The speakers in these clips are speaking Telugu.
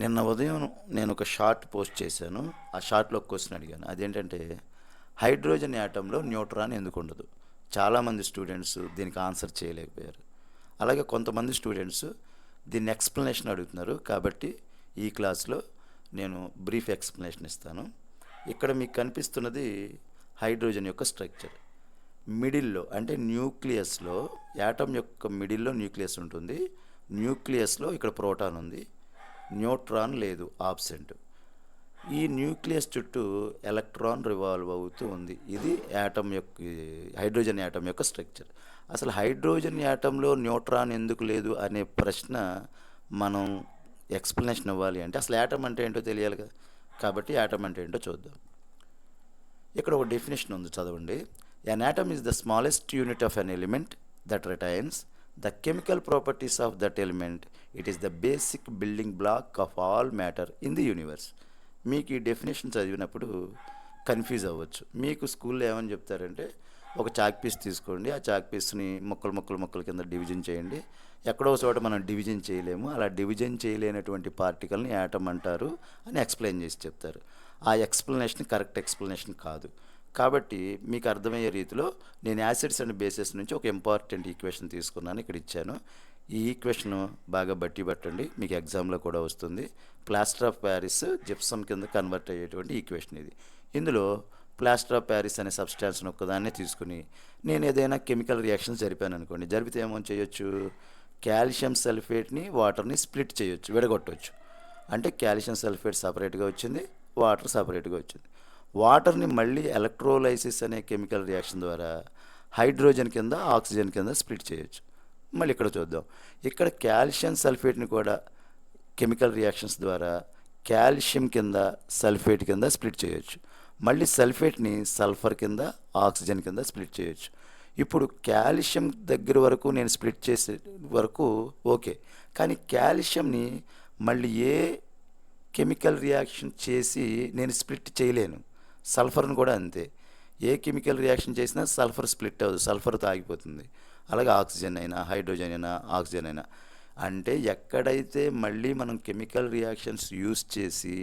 నిన్న ఉదయం నేను ఒక షార్ట్ పోస్ట్ చేశాను. ఆ షార్ట్‌లో ఒక క్వెషన్ అడిగాను. అదేంటంటే, హైడ్రోజన్ యాటమ్‌లో న్యూట్రాన్ ఎందుకు ఉండదు? చాలామంది స్టూడెంట్స్ దీనికి ఆన్సర్ చేయలేకపోయారు. అలాగే కొంతమంది స్టూడెంట్స్ దీన్ని ఎక్స్‌ప్లనేషన్ అడుగుతున్నారు. కాబట్టి ఈ క్లాస్‌లో నేను బ్రీఫ్ ఎక్స్‌ప్లనేషన్ ఇస్తాను. ఇక్కడ మీకు కనిపిస్తున్నది హైడ్రోజన్ యొక్క స్ట్రక్చర్. మిడిల్‌లో అంటే న్యూక్లియస్‌లో యాటమ్ యొక్క మిడిల్‌లో న్యూక్లియస్ ఉంటుంది. న్యూక్లియస్‌లో ఇక్కడ ప్రోటాన్ ఉంది. న్యూట్రాన్ లేదు, ఆబ్సెంట్. ఈ న్యూక్లియస్ చుట్టూ ఎలక్ట్రాన్ రివాల్వ్ అవుతూ ఉంది. ఇది యాటమ్ యొక్క హైడ్రోజన్ యాటమ్ యొక్క స్ట్రక్చర్. అసలు హైడ్రోజన్ యాటంలో న్యూట్రాన్ ఎందుకు లేదు అనే ప్రశ్న మనం ఎక్స్ప్లెనేషన్ ఇవ్వాలి అంటే అసలు యాటమ్ అంటే ఏంటో తెలియాలి కదా. కాబట్టి యాటమ్ అంటే ఏంటో చూద్దాం. ఇక్కడ ఒక డెఫినేషన్ ఉంది, చదవండి. An atom is the smallest unit of an element that retains the chemical properties of that element. It is the basic building block of all matter in the universe. మీకు ఈ డెఫినేషన్ చదివినప్పుడు కన్ఫ్యూజ్ అవ్వచ్చు. మీకు స్కూల్లో ఏమని చెప్తారంటే, ఒక చాక్ పీస్ తీసుకోండి, ఆ చాక్ పీస్ని ముక్కలు ముక్కలు ముక్కల కింద డివిజన్ చేయండి. ఎక్కడో చోట మనం డివిజన్ చేయలేము, అలా డివిజన్ చేయలేనటువంటి పార్టికల్ని యాటమ్ అంటారు అని ఎక్స్ప్లెయిన్ చేసి చెప్తారు. ఆ ఎక్స్ప్లెనేషన్ కరెక్ట్ ఎక్స్ప్లెనేషన్ కాదు. కాబట్టి మీకు అర్థమయ్యే రీతిలో నేను యాసిడ్స్ అండ్ బేసెస్ నుంచి ఒక ఇంపార్టెంట్ ఈక్వేషన్ తీసుకున్నాను, ఇక్కడ ఇచ్చాను. ఈ ఈక్వేషన్ బాగా బట్టి పట్టండి, మీకు ఎగ్జామ్లో కూడా వస్తుంది. ప్లాస్టర్ ఆఫ్ ప్యారిస్ జిప్సమ్ కింద కన్వర్ట్ అయ్యేటువంటి ఈక్వేషన్ ఇది. ఇందులో ప్లాస్టర్ ఆఫ్ ప్యారిస్ అనే సబ్స్టాన్స్ని ఒక్కదాన్నే తీసుకుని నేను ఏదైనా కెమికల్ రియాక్షన్ జరిపాను అనుకోండి. జరిపితే ఏమో చేయొచ్చు, కాల్షియం సల్ఫేట్ని వాటర్ని స్ప్లిట్ చేయొచ్చు, విడగొట్టవచ్చు. అంటే కాల్షియం సల్ఫేట్ సపరేట్గా వచ్చింది, వాటర్ సపరేట్గా వచ్చింది. వాటర్ని మళ్ళీ ఎలక్ట్రోలైసిస్ అనే కెమికల్ రియాక్షన్ ద్వారా హైడ్రోజన్ కింద ఆక్సిజన్ కింద స్ప్లిట్ చేయొచ్చు. మళ్ళీ ఇక్కడ చూద్దాం. ఇక్కడ కాల్షియం సల్ఫేట్ని కూడా కెమికల్ రియాక్షన్స్ ద్వారా కాల్షియం కింద సల్ఫేట్ కింద స్ప్లిట్ చేయొచ్చు. మళ్ళీ సల్ఫేట్ని సల్ఫర్ కింద ఆక్సిజన్ కింద స్ప్లిట్ చేయొచ్చు. ఇప్పుడు కాల్షియం దగ్గర వరకు నేను స్ప్లిట్ చేసే వరకు ఓకే, కానీ కాల్షియంని మళ్ళీ ఏ కెమికల్ రియాక్షన్ చేసి నేను స్ప్లిట్ చేయలేను. సల్ఫర్ని కూడా అంతే, ఏ కెమికల్ రియాక్షన్ చేసినా సల్ఫర్ స్ప్లిట్ అవ్వదు, సల్ఫర్తో ఆగిపోతుంది. అలాగే ఆక్సిజన్ అయినా హైడ్రోజన్ అయినా ఆక్సిజన్ అయినా. అంటే ఎక్కడైతే మళ్ళీ మనం కెమికల్ రియాక్షన్స్ యూస్ చేసి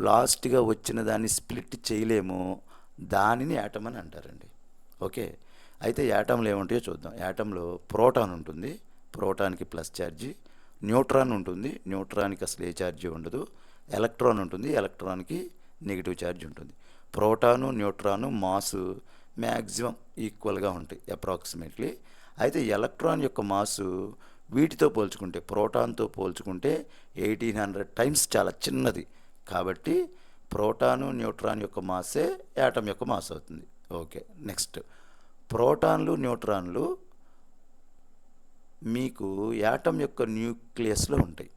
లాస్ట్గా వచ్చిన దాన్ని స్ప్లిట్ చేయలేమో దానిని యాటమ్ అని అంటారండి. ఓకే, అయితే యాటంలో ఏముంటాయో చూద్దాం. యాటంలో ప్రోటాన్ ఉంటుంది, ప్రోటాన్కి ప్లస్ ఛార్జీ. న్యూట్రాన్ ఉంటుంది, న్యూట్రాన్కి అసలు ఏ ఛార్జీ ఉండదు. ఎలక్ట్రాన్ ఉంటుంది, ఎలక్ట్రాన్కి నెగిటివ్ ఛార్జ్ ఉంటుంది. ప్రోటాను న్యూట్రాను మాసు మ్యాక్సిమం ఈక్వల్గా ఉంటాయి అప్రాక్సిమేట్లీ. అయితే ఎలక్ట్రాన్ యొక్క మాసు వీటితో పోల్చుకుంటే, ప్రోటాన్తో పోల్చుకుంటే 1800 టైమ్స్ చాలా చిన్నది. కాబట్టి ప్రోటాను న్యూట్రాన్ యొక్క మాసే యాటమ్ యొక్క మాస్ అవుతుంది. Okay, next. ప్రోటాన్లు న్యూట్రాన్లు మీకు యాటమ్ యొక్క న్యూక్లియస్లో ఉంటాయి.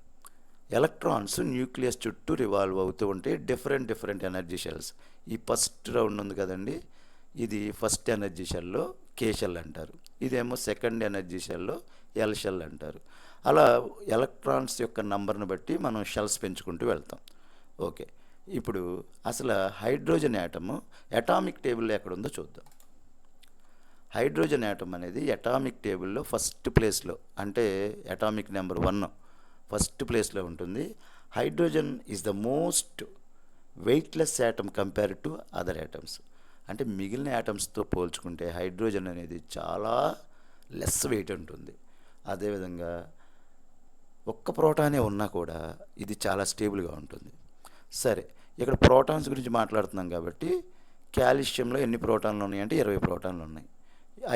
ఎలక్ట్రాన్స్ న్యూక్లియస్ చుట్టూ రివాల్వ్ అవుతూ ఉంటే డిఫరెంట్ ఎనర్జీ షెల్స్. ఈ ఫస్ట్ రౌండ్ ఉంది కదండి, ఇది ఫస్ట్ ఎనర్జీ షెల్లో కే షెల్ అంటారు. ఇదేమో సెకండ్ ఎనర్జీ షెల్లో ఎల్ షెల్ అంటారు. అలా ఎలక్ట్రాన్స్ యొక్క నంబర్ని బట్టి మనం షెల్స్ పెంచుకుంటూ వెళ్తాం. ఓకే, ఇప్పుడు అసలు హైడ్రోజన్ యాటమ్ అటామిక్ టేబుల్లో ఎక్కడుందో చూద్దాం. హైడ్రోజన్ యాటమ్ అనేది అటామిక్ టేబుల్లో ఫస్ట్ ప్లేస్లో, అంటే అటామిక్ నెంబర్ 1 ఫస్ట్ ప్లేస్లో ఉంటుంది. Hydrogen is the most weightless atom compare to other atoms. అంటే మిగిలిన యాటమ్స్తో పోల్చుకుంటే హైడ్రోజన్ అనేది చాలా లెస్ వెయిట్ ఉంటుంది. అదేవిధంగా ఒక్క ప్రోటానే ఉన్నా కూడా ఇది చాలా స్టేబుల్గా ఉంటుంది. సరే, ఇక్కడ ప్రోటాన్స్ గురించి మాట్లాడుతున్నాం కాబట్టి కాల్షియంలో ఎన్ని ప్రోటాన్లు ఉన్నాయంటే 20 ప్రోటాన్లు ఉన్నాయి.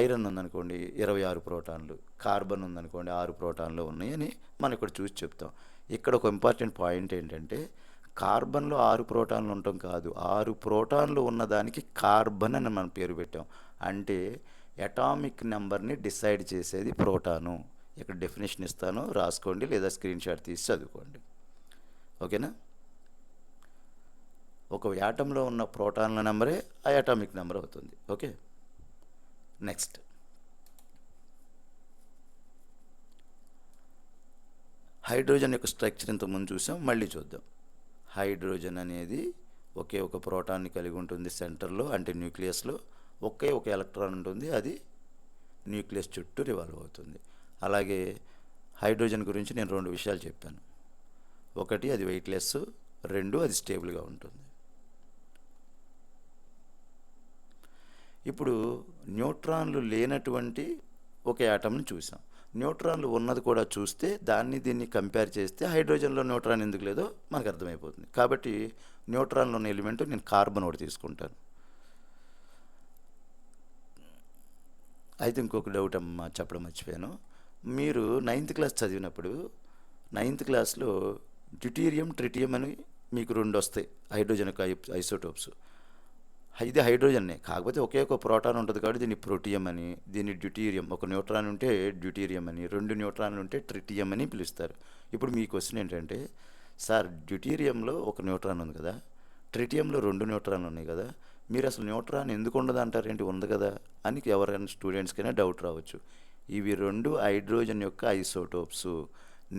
ఐరన్ ఉందనుకోండి 26 ప్రోటాన్లు, కార్బన్ ఉందనుకోండి 6 ప్రోటాన్లు ఉన్నాయి అని మనం ఇక్కడ చూసి చెప్తాం. ఇక్కడ ఒక ఇంపార్టెంట్ పాయింట్ ఏంటంటే, కార్బన్లో 6 ప్రోటాన్లు ఉండటం కాదు, 6 ప్రోటాన్లు ఉన్నదానికి కార్బన్ అని మనం పేరు పెట్టాం. అంటే అటామిక్ నెంబర్ని డిసైడ్ చేసేది ప్రోటాను. ఇక్కడ డెఫినేషన్ ఇస్తాను, రాసుకోండి లేదా స్క్రీన్ షాట్ తీసి చదువుకోండి. ఓకేనా. ఒక యాటంలో ఉన్న ప్రోటాన్ల నెంబరే ఆ అటామిక్ నెంబర్ అవుతుంది. Okay, next. హైడ్రోజన్ యొక్క స్ట్రక్చర్ ఇంతకుముందు చూసాం, మళ్ళీ చూద్దాం. హైడ్రోజన్ అనేది ఒకే ఒక ప్రోటాన్ని కలిగి ఉంటుంది సెంటర్లో, అంటే న్యూక్లియస్లో. ఒకే ఒక ఎలక్ట్రాన్ ఉంటుంది, అది న్యూక్లియస్ చుట్టూ రివాల్వ్ అవుతుంది. అలాగే హైడ్రోజన్ గురించి నేను 2 విషయాలు చెప్పాను. ఒకటి అది వెయిట్లెస్, రెండు అది స్టేబుల్గా ఉంటుంది. ఇప్పుడు న్యూట్రాన్లు లేనటువంటి ఒక యాటమ్ని చూసాం. న్యూట్రాన్లు ఉన్నది కూడా చూస్తే దీన్ని కంపేర్ చేస్తే హైడ్రోజన్లో న్యూట్రాన్ ఎందుకు లేదో మనకు అర్థమైపోతుంది. కాబట్టి న్యూట్రాన్లో ఉన్న ఎలిమెంట్ నేను కార్బన్ ఒకటి తీసుకుంటాను. అయితే ఇంకొక డౌట్ అమ్మా చెప్పడం మర్చిపోయాను. మీరు 9th క్లాస్ చదివినప్పుడు 9th క్లాస్లో డ్యూటీరియం, ట్రిటియం అని మీకు రెండు వస్తాయి హైడ్రోజన్ ఐసోటోప్స్. ఇది హైడ్రోజన్నే, కాకపోతే ఒకే ఒక ప్రోటాన్ ఉంటుంది కాబట్టి దీన్ని ప్రోటియం అని, దీన్ని డ్యూటీరియం, ఒక న్యూట్రాన్ ఉంటే డ్యూటీరియం అని, రెండు న్యూట్రాన్లు ఉంటే ట్రిటియం అని పిలుస్తారు. ఇప్పుడు మీ క్వశ్చన్ ఏంటంటే, సార్ డ్యూటీరియంలో ఒక న్యూట్రాన్ ఉంది కదా, ట్రిటియంలో రెండు న్యూట్రాన్లు ఉన్నాయి కదా, మీరు అసలు న్యూట్రాన్ ఎందుకు ఉండదు అంటారేంటి, ఉంది కదా అని ఎవరైనా స్టూడెంట్స్కైనా డౌట్ రావచ్చు. ఇవి రెండు హైడ్రోజన్ యొక్క ఐసోటోప్స్.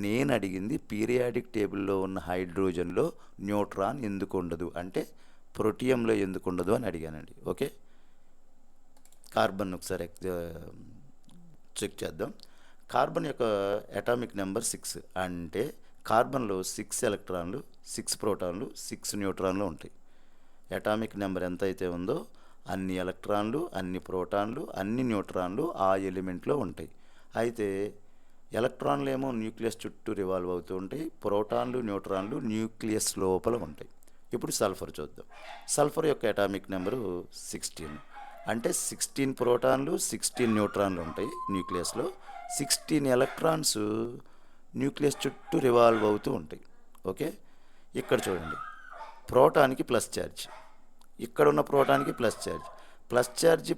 నేను అడిగింది పీరియాడిక్ టేబుల్లో ఉన్న హైడ్రోజన్లో న్యూట్రాన్ ఎందుకు ఉండదు అంటే ప్రోటియంలో ఎందుకు ఉండదు అని అడిగానండి. ఓకే, కార్బన్ ఒకసారి చెక్ చేద్దాం. కార్బన్ యొక్క అటామిక్ నెంబర్ 6 అంటే కార్బన్లో 6 ఎలక్ట్రాన్లు, 6 ప్రోటాన్లు, 6 న్యూట్రాన్లు ఉంటాయి. అటామిక్ నెంబర్ ఎంత అయితే ఉందో అన్ని ఎలక్ట్రాన్లు, అన్ని ప్రోటాన్లు, అన్ని న్యూట్రాన్లు ఆ ఎలిమెంట్లో ఉంటాయి. అయితే ఎలక్ట్రాన్లు ఏమో న్యూక్లియస్ చుట్టూ రివాల్వ్ అవుతూ ఉంటాయి, ప్రోటాన్లు, న్యూట్రాన్లు న్యూక్లియస్ లోపల ఉంటాయి. ఇప్పుడు సల్ఫర్ చూద్దాం. సల్ఫర్ యొక్క అటామిక్ నెంబరు 16 అంటే 16 ప్రోటాన్లు, 16 న్యూట్రాన్లు ఉంటాయి న్యూక్లియస్లో, 16 ఎలక్ట్రాన్స్ న్యూక్లియస్ చుట్టూ రివాల్వ్ అవుతూ ఉంటాయి. ఓకే, ఇక్కడ చూడండి, ప్రోటాన్కి ప్లస్ ఛార్జ్, ఇక్కడ ఉన్న ప్రోటాన్కి ప్లస్ ఛార్జ్.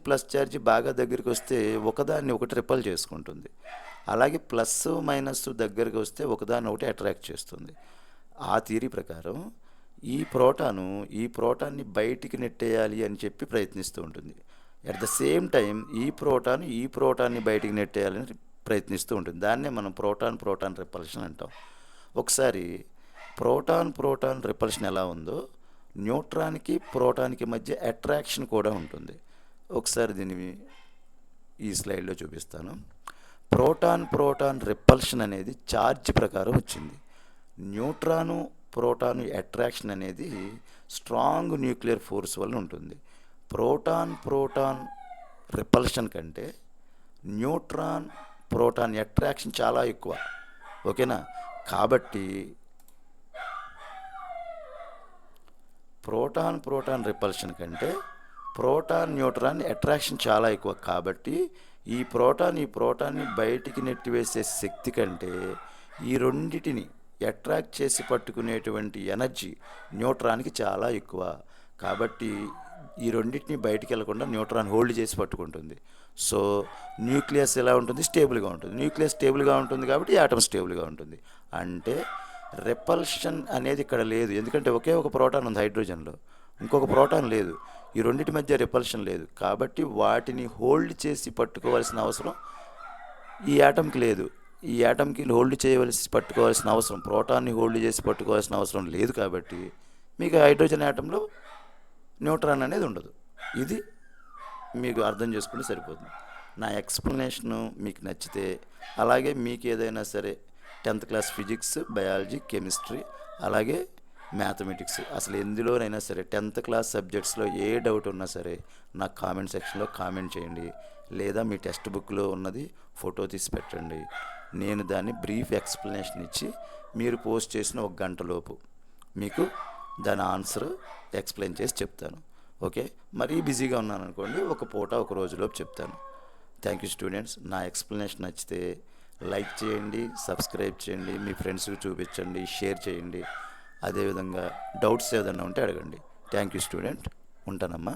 ప్లస్ ఛార్జ్ బాగా దగ్గరికి వస్తే ఒకదాన్ని ఒకటి రిపల్ చేసుకుంటుంది. అలాగే ప్లస్ మైనస్ దగ్గరికి వస్తే ఒకదాన్ని ఒకటి అట్రాక్ట్ చేస్తుంది. ఆ థియరీ ప్రకారం ఈ ప్రోటాన్ని బయటికి నెట్టేయాలి అని చెప్పి ప్రయత్నిస్తూ ఉంటుంది. అట్ ద సేమ్ టైం ఈ ప్రోటాన్ని బయటికి నెట్టేయాలని ప్రయత్నిస్తూ ఉంటుంది. దాన్నే మనం ప్రోటాన్ రిపల్షన్ అంటాం. ఒకసారి ప్రోటాన్ రిపల్షన్ ఎలా ఉందో న్యూట్రాన్కి ప్రోటాన్కి మధ్య అట్రాక్షన్ కూడా ఉంటుంది. ఒకసారి దీన్ని ఈ స్లైడ్లో చూపిస్తాను. ప్రోటాన్ రిపల్షన్ అనేది ఛార్జ్ ప్రకారం వచ్చింది. ప్రోటాన్ అట్రాక్షన్ అనేది స్ట్రాంగ్ న్యూక్లియర్ ఫోర్స్ వల్ల ఉంటుంది. ప్రోటాన్ రిపల్షన్ కంటే ప్రోటాన్ అట్రాక్షన్ చాలా ఎక్కువ. ఓకేనా, కాబట్టి ప్రోటాన్ రిపల్షన్ కంటే న్యూట్రాన్ అట్రాక్షన్ చాలా ఎక్కువ. కాబట్టి ఈ ప్రోటాన్ని బయటికి నెట్టివేసే శక్తి కంటే ఈ రెండిటిని అట్రాక్ట్ చేసి పట్టుకునేటువంటి ఎనర్జీ న్యూట్రాన్కి చాలా ఎక్కువ. కాబట్టి ఈ రెండింటిని బయటికి వెళ్లకుండా న్యూట్రాన్ హోల్డ్ చేసి పట్టుకుంటుంది. సో న్యూక్లియస్ ఎలా ఉంటుంది, స్టేబుల్గా ఉంటుంది. న్యూక్లియస్ స్టేబుల్గా ఉంటుంది కాబట్టి యాటమ్ స్టేబుల్గా ఉంటుంది. అంటే రిపల్షన్ అనేది ఇక్కడ లేదు, ఎందుకంటే ఒకే ఒక ప్రోటాన్ ఉంది హైడ్రోజన్లో, ఇంకొక ప్రోటాన్ లేదు. ఈ రెండింటి మధ్య రిపల్షన్ లేదు. కాబట్టి వాటిని హోల్డ్ చేసి పట్టుకోవాల్సిన అవసరం ఈ యాటమ్కి లేదు. ఈ యాటమ్కి పట్టుకోవాల్సిన అవసరం, ప్రోటాన్ని హోల్డ్ చేసి పట్టుకోవాల్సిన అవసరం లేదు. కాబట్టి మీకు హైడ్రోజన్ యాటంలో న్యూట్రాన్ అనేది ఉండదు. ఇది మీకు అర్థం చేసుకుంటే సరిపోతుంది. నా ఎక్స్ప్లెనేషను మీకు నచ్చితే, అలాగే మీకు ఏదైనా సరే 10th class physics, biology, chemistry, అలాగే మ్యాథమెటిక్స్, అసలు ఎందులోనైనా సరే 10th క్లాస్ సబ్జెక్ట్స్లో ఏ డౌట్ ఉన్నా సరే నాకు కామెంట్ సెక్షన్లో కామెంట్ చేయండి. లేదా మీ టెక్స్ట్ బుక్లో ఉన్నది ఫోటో తీసి పెట్టండి. నేను దాన్ని బ్రీఫ్ ఎక్స్ప్లెనేషన్ ఇచ్చి మీరు పోస్ట్ చేసిన 1 గంటలోపు మీకు దాని ఆన్సర్ ఎక్స్ప్లెయిన్ చేసి చెప్తాను. ఓకే, మరీ బిజీగా ఉన్నాను అనుకోండి, ఒక రోజులోపు చెప్తాను. Thank you students. నా ఎక్స్ప్లెనేషన్ నచ్చితే లైక్ చేయండి, సబ్స్క్రైబ్ చేయండి, మీ ఫ్రెండ్స్కి చూపించండి, షేర్ చేయండి. అదేవిధంగా డౌట్స్ ఏదైనా ఉంటే అడగండి. థ్యాంక్ యూ స్టూడెంట్, ఉంటానమ్మా.